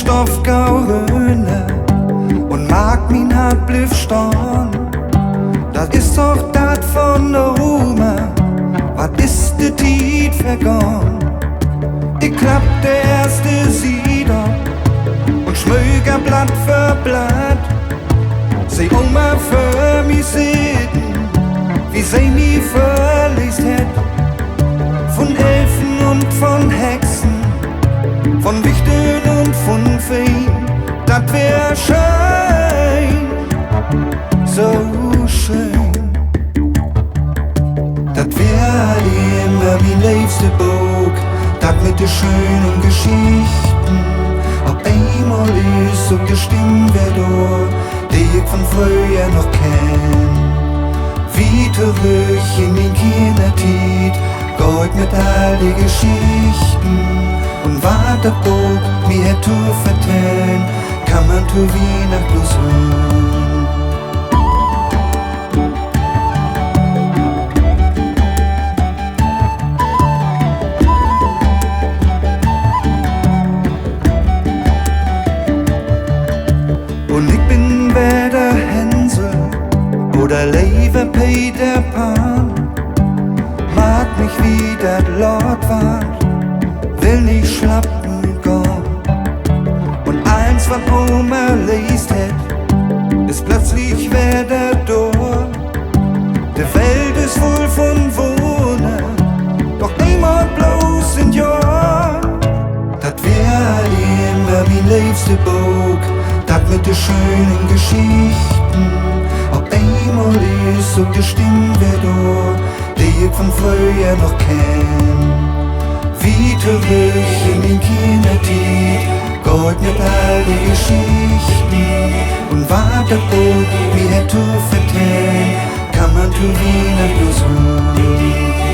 Stoff gauröne und mag min Hart blieb storn. Das ist doch dat von Oma, wat ist de Tiet vergorn. Ich klapp der erste Sieder und schmöger Blatt für Blatt. Sie Oma für mi sitten, wie sie mi verliest hätt. Von Elfen und von Hexen, von Wichten und von Feen, dat wär schön, so schön. Dat wär immer mein liebste Buch, dat mit de schönen Geschichten. Ob einmal ist so gestimmt wär da, die ich von früher noch kenn. Wie zurück in mein Kindertiet, geht mit all die Geschichten. Und wat der Buch mir hätt zu vertellen, kann man zu Weihnacht bloß hören. Und ich bin weder Hänsel oder Lever Peter Pan, mag mich wie dat Lord war, will nicht schlappen gehen. Und eins, was Oma liest hätt, ist plötzlich wieder da. Die Welt ist voll von Wohnen, doch niemand bloß in Jahr. Dat wär immer mein liebste Buch, dat mit de schönen Geschichten. Ob einmal ist so gestimmt wär da, die ich von früher noch kenn. Wie zurück in mein Kindertiet, geht mit all die Geschichten. Und wat der Buch mir hätt zu vertellen, kann man zu Weihnacht bloß hören.